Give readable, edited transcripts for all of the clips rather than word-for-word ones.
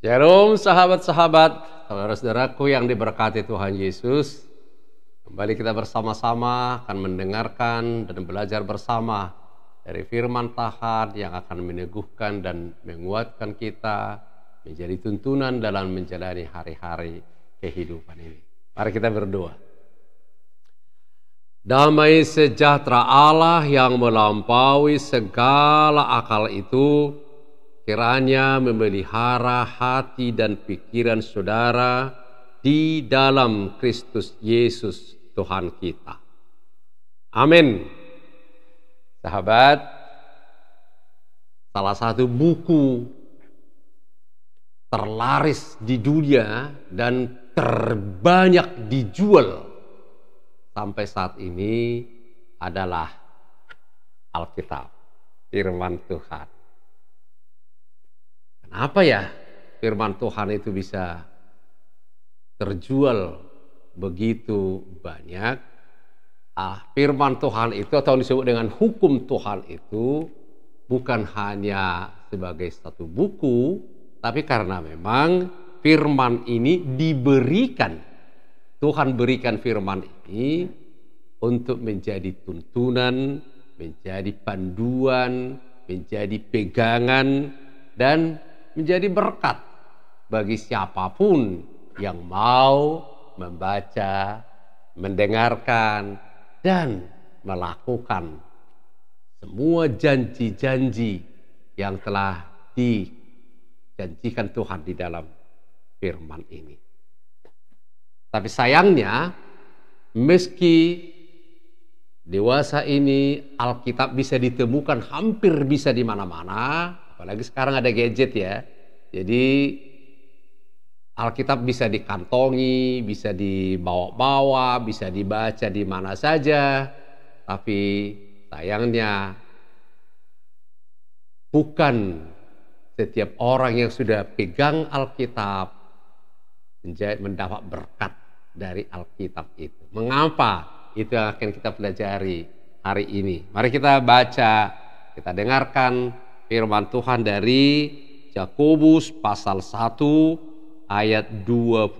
Shalom sahabat-sahabat, saudara-saudaraku yang diberkati Tuhan Yesus. Kembali kita bersama-sama akan mendengarkan dan belajar bersama dari firman Tuhan yang akan meneguhkan dan menguatkan kita menjadi tuntunan dalam menjalani hari-hari kehidupan ini. Mari kita berdoa. Damai sejahtera Allah yang melampaui segala akal itu kiranya memelihara hati dan pikiran saudara di dalam Kristus Yesus Tuhan kita. Amin. Sahabat, salah satu buku terlaris di dunia dan terbanyak dijual sampai saat ini adalah Alkitab, firman Tuhan. Kenapa ya firman Tuhan itu bisa terjual begitu banyak? Firman Tuhan itu atau disebut dengan hukum Tuhan itu bukan hanya sebagai satu buku, tapi karena memang firman ini diberikan. Tuhan berikan firman ini untuk menjadi tuntunan, menjadi panduan, menjadi pegangan, dan menjadi berkat bagi siapapun yang mau membaca, mendengarkan, dan melakukan semua janji-janji yang telah dijanjikan Tuhan di dalam firman ini. Tapi sayangnya, meski dewasa ini Alkitab bisa ditemukan hampir bisa di mana-mana, apalagi sekarang ada gadget ya. Jadi Alkitab bisa dikantongi, bisa dibawa-bawa, bisa dibaca di mana saja. Tapi sayangnya bukan setiap orang yang sudah pegang Alkitab mendapat berkat dari Alkitab itu. Mengapa? Itu yang akan kita pelajari hari ini. Mari kita baca, kita dengarkan firman Tuhan dari Yakobus pasal 1 ayat 22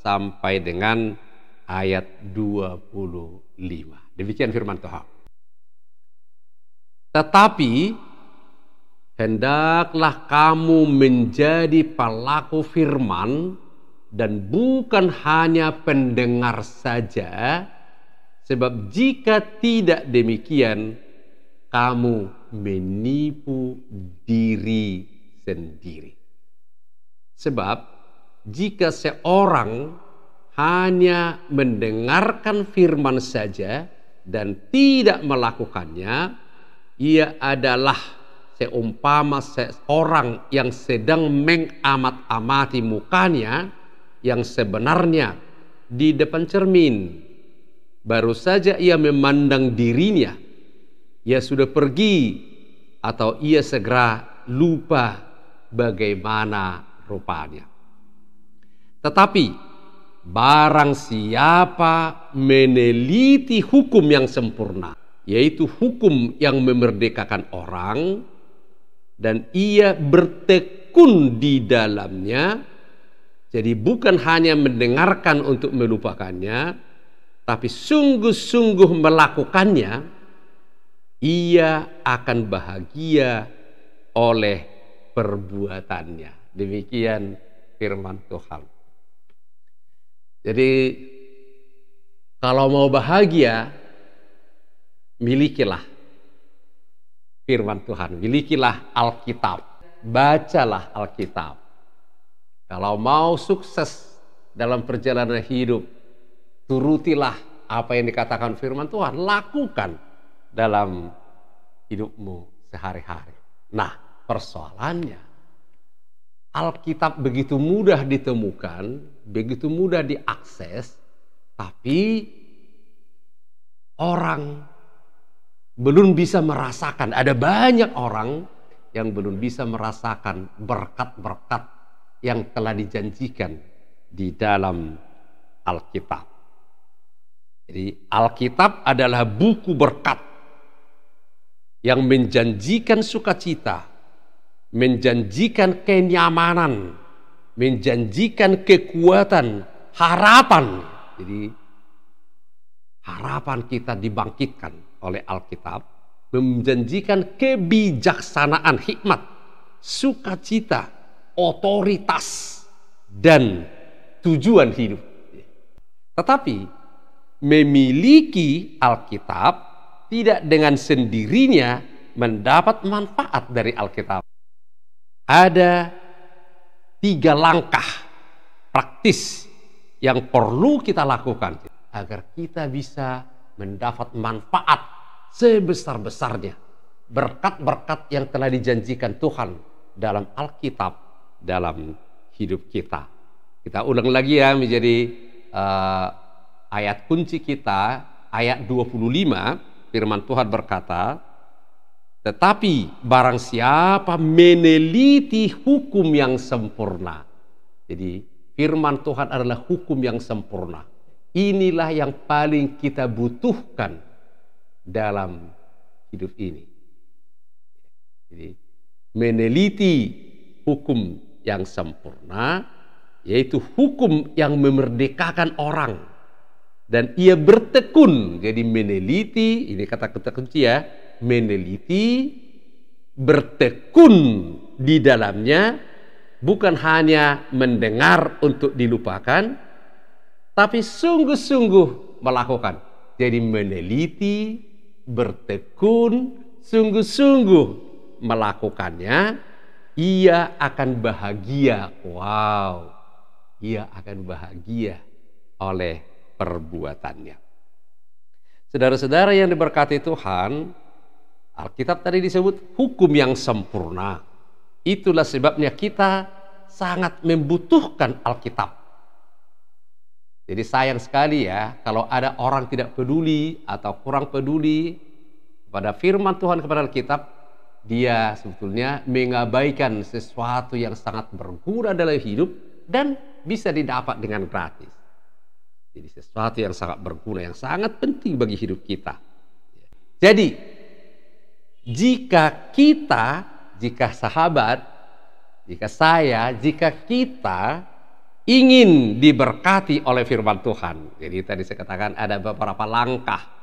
sampai dengan ayat 25. Demikian firman Tuhan. Tetapi hendaklah kamu menjadi pelaku firman dan bukan hanya pendengar saja, sebab jika tidak demikian kamu menipu diri sendiri. Sebab jika seorang hanya mendengarkan firman saja dan tidak melakukannya, ia adalah seumpama seorang yang sedang mengamat-amati mukanya yang sebenarnya di depan cermin. Baru saja ia memandang dirinya, ia sudah pergi atau ia segera lupa bagaimana rupanya. Tetapi barang siapa meneliti hukum yang sempurna, yaitu hukum yang memerdekakan orang, dan ia bertekun di dalamnya, jadi bukan hanya mendengarkan untuk melupakannya, tapi sungguh-sungguh melakukannya, ia akan bahagia oleh perbuatannya. Demikian firman Tuhan. Jadi kalau mau bahagia, milikilah firman Tuhan, milikilah Alkitab, bacalah Alkitab. Kalau mau sukses dalam perjalanan hidup, turutilah apa yang dikatakan firman Tuhan, lakukan dalam hidupmu sehari-hari. Nah, persoalannya Alkitab begitu mudah ditemukan, begitu mudah diakses, tapi orang belum bisa merasakan. Ada banyak orang yang belum bisa merasakan berkat-berkat yang telah dijanjikan di dalam Alkitab. Jadi Alkitab adalah buku berkat yang menjanjikan sukacita, menjanjikan kenyamanan, menjanjikan kekuatan, harapan. Jadi harapan kita dibangkitkan oleh Alkitab, menjanjikan kebijaksanaan, hikmat, sukacita, otoritas, dan tujuan hidup. Tetapi memiliki Alkitab tidak dengan sendirinya mendapat manfaat dari Alkitab. Ada 3 langkah praktis yang perlu kita lakukan agar kita bisa mendapat manfaat sebesar-besarnya berkat-berkat yang telah dijanjikan Tuhan dalam Alkitab dalam hidup kita. Kita ulang lagi ya menjadi ayat kunci kita, ayat 25, firman Tuhan berkata, tetapi barang siapa meneliti hukum yang sempurna. Jadi firman Tuhan adalah hukum yang sempurna. Inilah yang paling kita butuhkan dalam hidup ini. Jadi meneliti hukum yang sempurna, yaitu hukum yang memerdekakan orang. Dan ia bertekun, jadi meneliti, ini kata kunci ya, meneliti, bertekun di dalamnya, bukan hanya mendengar untuk dilupakan, tapi sungguh-sungguh melakukan. Jadi meneliti, bertekun, sungguh-sungguh melakukannya, ia akan bahagia. Wow, ia akan bahagia oleh perbuatannya. Saudara-saudara yang diberkati Tuhan, Alkitab tadi disebut hukum yang sempurna. Itulah sebabnya kita sangat membutuhkan Alkitab. Jadi sayang sekali ya kalau ada orang tidak peduli atau kurang peduli pada firman Tuhan kepada Alkitab, dia sebetulnya mengabaikan sesuatu yang sangat berguna dalam hidup dan bisa didapat dengan gratis. Jadi sesuatu yang sangat berguna, yang sangat penting bagi hidup kita. Jadi jika sahabat, jika saya, jika kita ingin diberkati oleh firman Tuhan. Jadi tadi saya katakan ada beberapa langkah.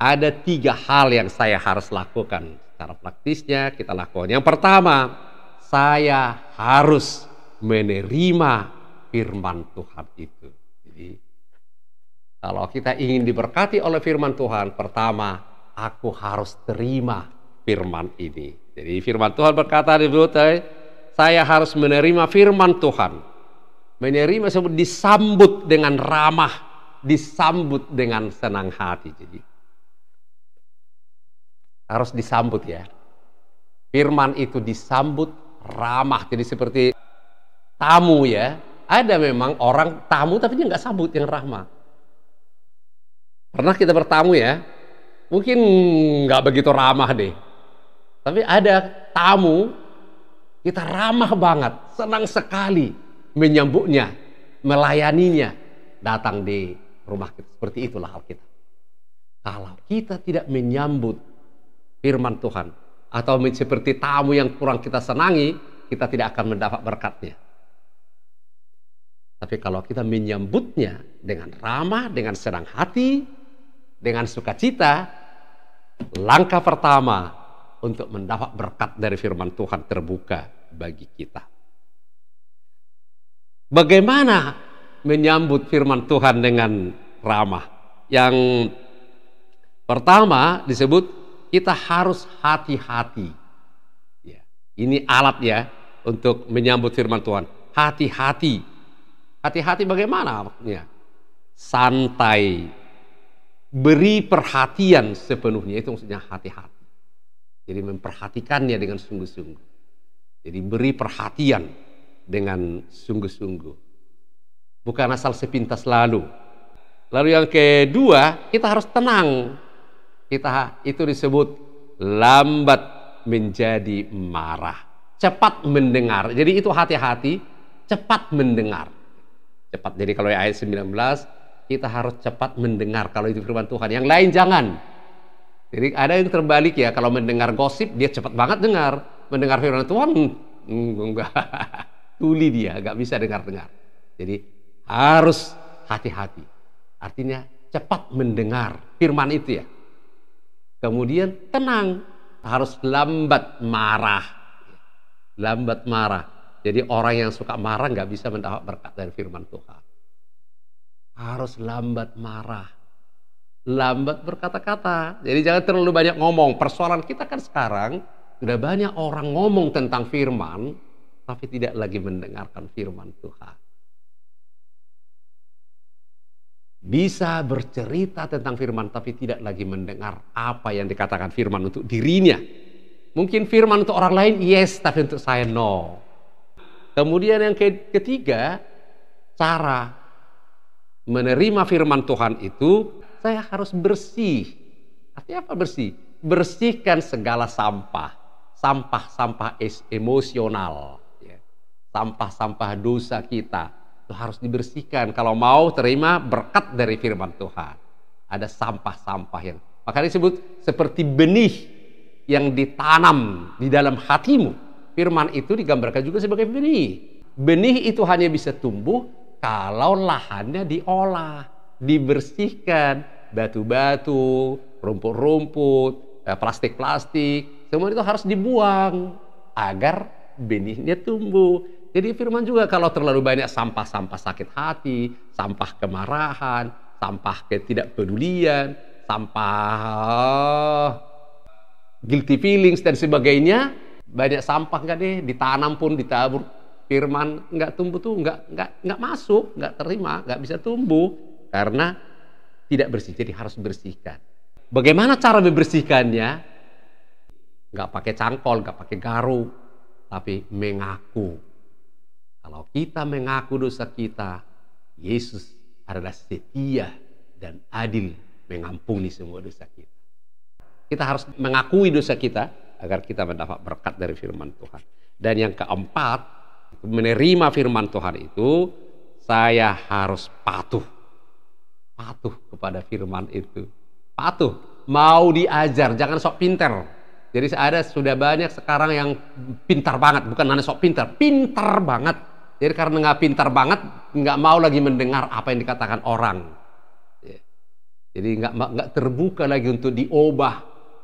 Ada 3 hal yang saya harus lakukan. Secara praktisnya kita lakukan. Yang pertama, saya harus menerima firman Tuhan itu. Jadi kalau kita ingin diberkati oleh firman Tuhan, pertama, aku harus terima firman ini. Jadi firman Tuhan berkata di butai, saya harus menerima firman Tuhan. Menerima sebut disambut dengan ramah, disambut dengan senang hati. Jadi harus disambut ya. Firman itu disambut ramah. Jadi seperti tamu ya. Ada memang orang tamu tapi dia nggak sambut yang ramah. Pernah kita bertamu ya. Mungkin nggak begitu ramah deh. Tapi ada tamu, kita ramah banget, senang sekali menyambutnya, melayaninya, datang di rumah kita. Seperti itulah Alkitab. Kalau kita tidak menyambut firman Tuhan, atau seperti tamu yang kurang kita senangi, kita tidak akan mendapat berkatnya. Tapi kalau kita menyambutnya dengan ramah, dengan senang hati, dengan sukacita, langkah pertama untuk mendapat berkat dari firman Tuhan terbuka bagi kita. Bagaimana menyambut firman Tuhan dengan ramah? Yang pertama disebut kita harus hati-hati. Ya, ini alat ya untuk menyambut firman Tuhan. Hati-hati. Hati-hati bagaimana maksudnya? Santai. Beri perhatian sepenuhnya, itu maksudnya hati-hati. Jadi memperhatikannya dengan sungguh-sungguh. Jadi beri perhatian dengan sungguh-sungguh. Bukan asal sepintas lalu. Lalu yang kedua, kita harus tenang. Itu disebut lambat menjadi marah. Cepat mendengar. Jadi itu hati-hati, cepat mendengar. Cepat. Jadi kalau ayat 19, kita harus cepat mendengar kalau itu firman Tuhan. Yang lain jangan. Jadi ada yang terbalik ya, kalau mendengar gosip dia cepat banget dengar, mendengar firman Tuhan, enggak, tuli dia, nggak bisa dengar-dengar. Jadi harus hati-hati. Artinya cepat mendengar firman itu ya. Kemudian tenang, harus lambat marah. Lambat marah. Jadi orang yang suka marah nggak bisa mendapat berkat dari firman Tuhan. Harus lambat marah. Lambat berkata-kata. Jadi jangan terlalu banyak ngomong. Persoalan kita kan sekarang sudah banyak orang ngomong tentang firman, tapi tidak lagi mendengarkan firman Tuhan. Bisa bercerita tentang firman, tapi tidak lagi mendengar apa yang dikatakan firman untuk dirinya. Mungkin firman untuk orang lain yes, tapi untuk saya no. Kemudian yang ketiga, cara menerima firman Tuhan itu, saya harus bersih. Artinya apa bersih? Bersihkan segala sampah. Sampah-sampah emosional. Sampah-sampah dosa kita. Itu harus dibersihkan kalau mau terima berkat dari firman Tuhan. Ada sampah-sampah yang makanya disebut seperti benih yang ditanam di dalam hatimu. Firman itu digambarkan juga sebagai benih. Benih itu hanya bisa tumbuh kalau lahannya diolah, dibersihkan, batu-batu, rumput-rumput, plastik-plastik, semua itu harus dibuang agar benihnya tumbuh. Jadi firman juga kalau terlalu banyak sampah-sampah sakit hati, sampah kemarahan, sampah ketidakpedulian, sampah guilty feelings dan sebagainya, banyak sampah nggak deh, ditanam pun ditabur firman nggak tumbuh tuh, nggak masuk, nggak terima, nggak bisa tumbuh karena tidak bersih. Jadi harus bersihkan. Bagaimana cara membersihkannya? Nggak pakai cangkol, nggak pakai garuk, tapi mengaku. Kalau kita mengaku dosa kita, Yesus adalah setia dan adil mengampuni semua dosa kita. Kita harus mengakui dosa kita agar kita mendapat berkat dari firman Tuhan. Dan yang keempat, menerima firman Tuhan itu, saya harus patuh. Patuh kepada firman itu. Patuh. Mau diajar, jangan sok pinter. Jadi sudah banyak sekarang yang pintar banget. Bukan hanya sok pintar, pintar banget. Jadi karena nggak pintar banget, nggak mau lagi mendengar apa yang dikatakan orang. Jadi nggak terbuka lagi untuk diubah,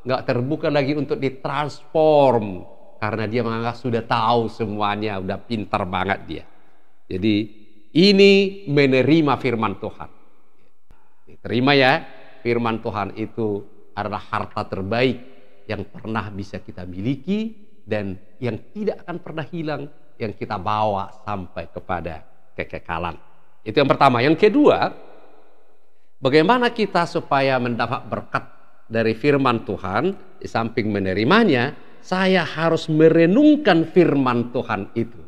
nggak terbuka lagi untuk ditransform, karena dia menganggap sudah tahu semuanya, udah pintar banget dia. Jadi ini menerima firman Tuhan. Terima ya, firman Tuhan itu adalah harta terbaik yang pernah bisa kita miliki dan yang tidak akan pernah hilang, yang kita bawa sampai kepada kekekalan. Itu yang pertama. Yang kedua, bagaimana kita supaya mendapat berkat dari firman Tuhan, di samping menerimanya, saya harus merenungkan firman Tuhan itu.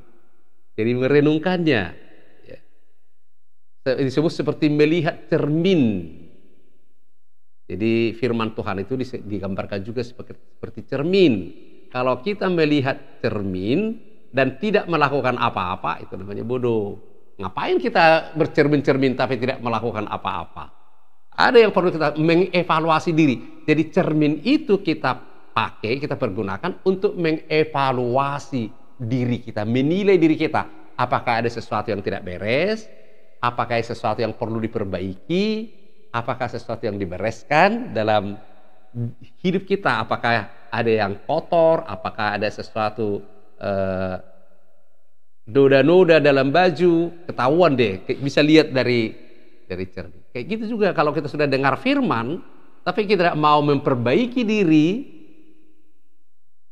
Jadi merenungkannya. Disebut seperti melihat cermin. Jadi firman Tuhan itu digambarkan juga seperti cermin. Kalau kita melihat cermin dan tidak melakukan apa-apa, itu namanya bodoh. Ngapain kita bercermin-cermin tapi tidak melakukan apa-apa? Ada yang perlu kita mengevaluasi diri. Jadi cermin itu kita pakai, kita pergunakan untuk mengevaluasi diri kita, menilai diri kita. Apakah ada sesuatu yang tidak beres? Apakah ada sesuatu yang perlu diperbaiki? Apakah sesuatu yang dibereskan dalam hidup kita? Apakah ada yang kotor? Apakah ada sesuatu noda-noda dalam baju? Ketahuan deh, bisa lihat dari cermin. Kayak gitu juga kalau kita sudah dengar firman tapi kita tidak mau memperbaiki diri,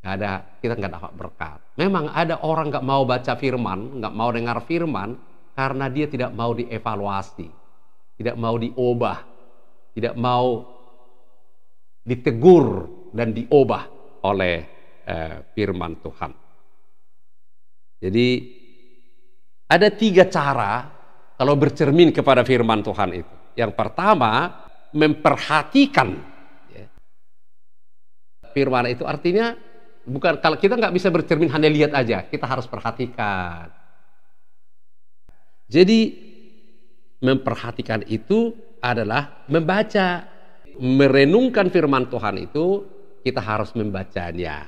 kita nggak dapat berkat. Memang ada orang nggak mau baca firman, nggak mau dengar firman karena dia tidak mau dievaluasi, tidak mau diubah, tidak mau ditegur dan diubah oleh firman Tuhan. Jadi ada 3 cara kalau bercermin kepada firman Tuhan itu. Yang pertama, memperhatikan. Firman itu artinya bukan, kalau kita nggak bisa bercermin hanya lihat aja, kita harus perhatikan. Jadi memperhatikan itu adalah membaca, merenungkan firman Tuhan itu, kita harus membacanya.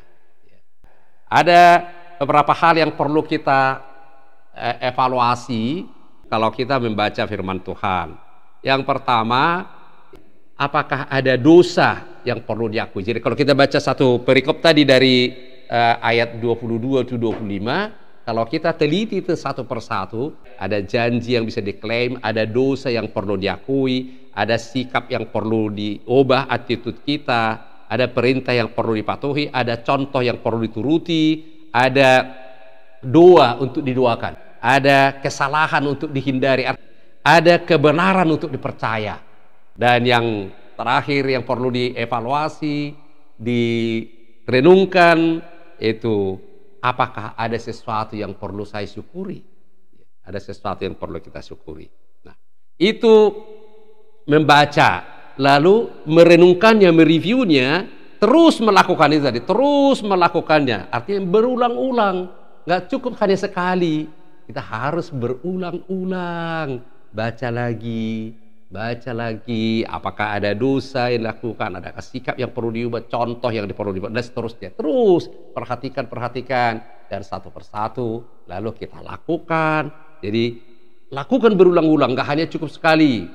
Ada beberapa hal yang perlu kita evaluasi kalau kita membaca firman Tuhan. Yang pertama, apakah ada dosa yang perlu diakui? Jadi kalau kita baca satu perikop tadi dari ayat 22-25, kalau kita teliti itu satu persatu, ada janji yang bisa diklaim, ada dosa yang perlu diakui, ada sikap yang perlu diubah attitude kita, ada perintah yang perlu dipatuhi, ada contoh yang perlu dituruti, ada doa untuk didoakan, ada kesalahan untuk dihindari, ada kebenaran untuk dipercaya. Dan yang terakhir yang perlu dievaluasi, direnungkan, itu apakah ada sesuatu yang perlu saya syukuri? Ada sesuatu yang perlu kita syukuri. Nah, itu membaca, lalu merenungkannya, mereviewnya, terus melakukan itu tadi, terus melakukannya. Artinya berulang-ulang, nggak cukup hanya sekali. Kita harus berulang-ulang, baca lagi, apakah ada dosa yang dilakukan, adakah sikap yang perlu diubah, contoh yang perlu diubah, dan seterusnya. Terus perhatikan, dan satu persatu, lalu kita lakukan. Jadi lakukan berulang-ulang, nggak hanya cukup sekali.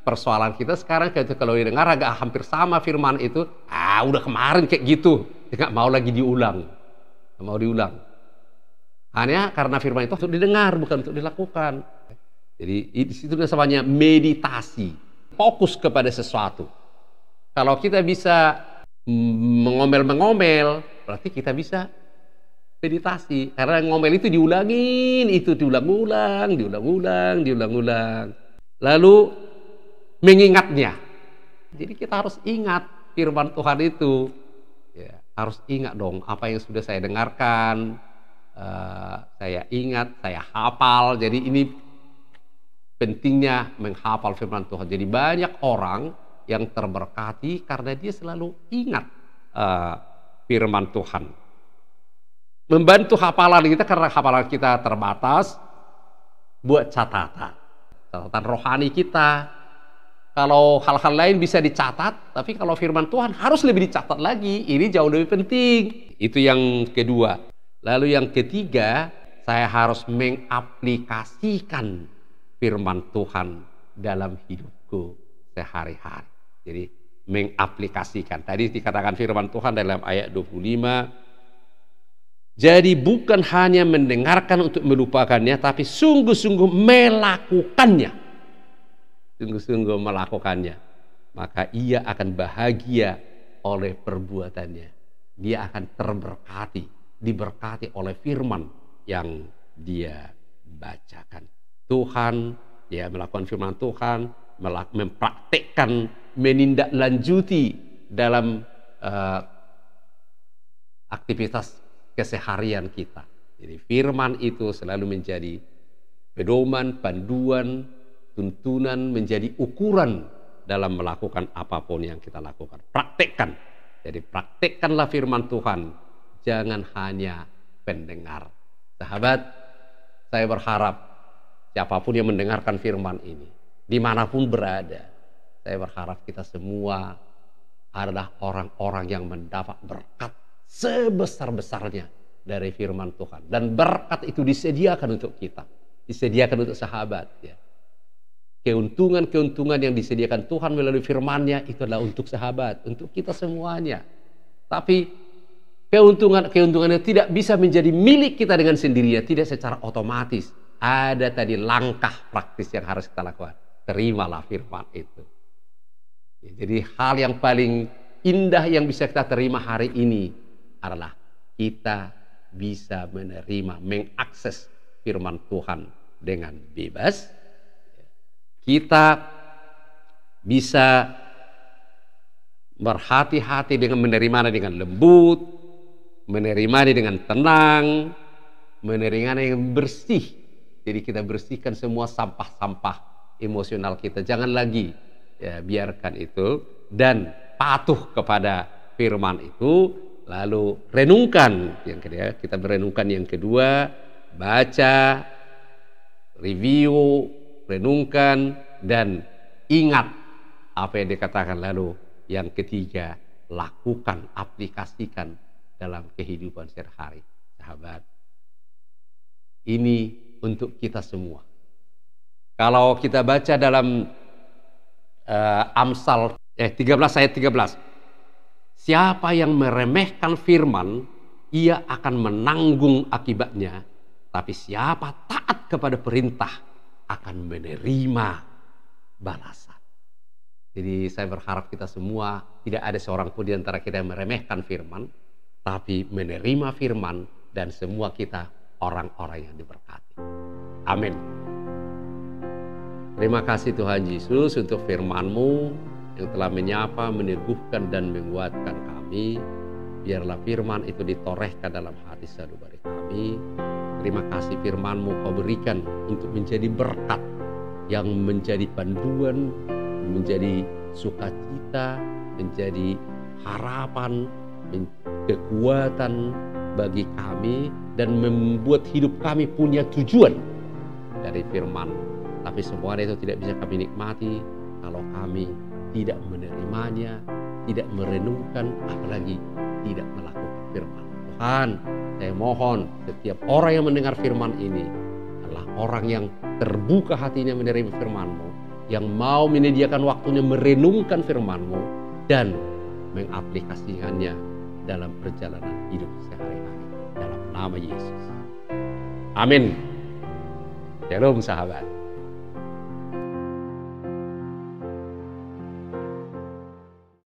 Persoalan kita sekarang kalau didengar agak hampir sama firman itu, udah kemarin kayak gitu, nggak mau lagi diulang, nggak mau diulang. Hanya karena firman itu untuk didengar, bukan untuk dilakukan. Jadi di situ namanya meditasi, fokus kepada sesuatu. Kalau kita bisa mengomel-mengomel, berarti kita bisa meditasi. Karena ngomel itu diulangin, itu diulang-ulang. Lalu mengingatnya. Jadi kita harus ingat firman Tuhan itu. Ya, harus ingat dong apa yang sudah saya dengarkan. Saya ingat, saya hafal. Jadi ini pentingnya menghafal firman Tuhan. Jadi banyak orang yang terberkati karena dia selalu ingat firman Tuhan. Membantu hafalan kita karena hafalan kita terbatas, buat catatan rohani kita. Kalau hal-hal lain bisa dicatat, tapi kalau firman Tuhan harus lebih dicatat lagi. Ini jauh lebih penting. Itu yang kedua. Lalu yang ketiga, saya harus mengaplikasikan firman Tuhan dalam hidupku sehari-hari. Jadi mengaplikasikan. Tadi dikatakan firman Tuhan dalam ayat 25. Jadi bukan hanya mendengarkan untuk melupakannya, tapi sungguh-sungguh melakukannya. Sungguh-sungguh melakukannya, maka ia akan bahagia oleh perbuatannya. Dia akan terberkati, diberkati oleh firman yang dia bacakan. Tuhan, dia melakukan firman Tuhan, mempraktekkan, menindaklanjuti dalam aktivitas keseharian kita. Jadi firman itu selalu menjadi pedoman, panduan, tuntunan, menjadi ukuran dalam melakukan apapun yang kita lakukan. Praktekkan. Jadi praktekkanlah firman Tuhan. Jangan hanya pendengar. Sahabat, saya berharap siapapun yang mendengarkan firman ini, dimanapun berada, saya berharap kita semua adalah orang-orang yang mendapat berkat sebesar-besarnya dari firman Tuhan. Dan berkat itu disediakan untuk kita. Disediakan untuk sahabat. Ya. Keuntungan-keuntungan yang disediakan Tuhan melalui firman-Nya itu adalah untuk sahabat, untuk kita semuanya. Tapi keuntungan-keuntungannya tidak bisa menjadi milik kita dengan sendirinya, tidak secara otomatis. Ada tadi langkah praktis yang harus kita lakukan. Terimalah firman itu. Jadi hal yang paling indah yang bisa kita terima hari ini adalah kita bisa menerima, mengakses firman Tuhan dengan bebas. Kita bisa berhati-hati dengan menerimanya dengan lembut, menerimanya dengan tenang, menerimanya dengan bersih. Jadi kita bersihkan semua sampah-sampah emosional kita. Jangan lagi biarkan itu, dan patuh kepada firman itu. Lalu renungkan yang kedua, kita merenungkan yang kedua, baca, review, renungkan, dan ingat apa yang dikatakan. Lalu yang ketiga, lakukan, aplikasikan dalam kehidupan sehari-hari. sahabat, ini untuk kita semua. Kalau kita baca dalam Amsal 13 ayat 13. Siapa yang meremehkan firman, ia akan menanggung akibatnya. Tapi siapa taat kepada perintah akan menerima balasan. Jadi saya berharap kita semua tidak ada seorang pun di antara kita yang meremehkan firman, tapi menerima firman dan semua kita orang-orang yang diberkati. Amin. Terima kasih Tuhan Yesus untuk firman-Mu yang telah menyapa, meneguhkan dan menguatkan kami. Biarlah firman itu ditorehkan dalam hati sanubari kami. Terima kasih firman-Mu Kau berikan untuk menjadi berkat yang menjadi panduan, menjadi sukacita, menjadi harapan, kekuatan bagi kami dan membuat hidup kami punya tujuan dari firman. Tapi semuanya itu tidak bisa kami nikmati kalau kami tidak menerimanya, tidak merenungkan, apalagi tidak melakukan firman. Tuhan, saya mohon setiap orang yang mendengar firman ini adalah orang yang terbuka hatinya menerima firman-Mu, yang mau menyediakan waktunya merenungkan firman-Mu dan mengaplikasikannya dalam perjalanan hidup sehari-hari. Dalam nama Yesus. Amin. Shalom sahabat.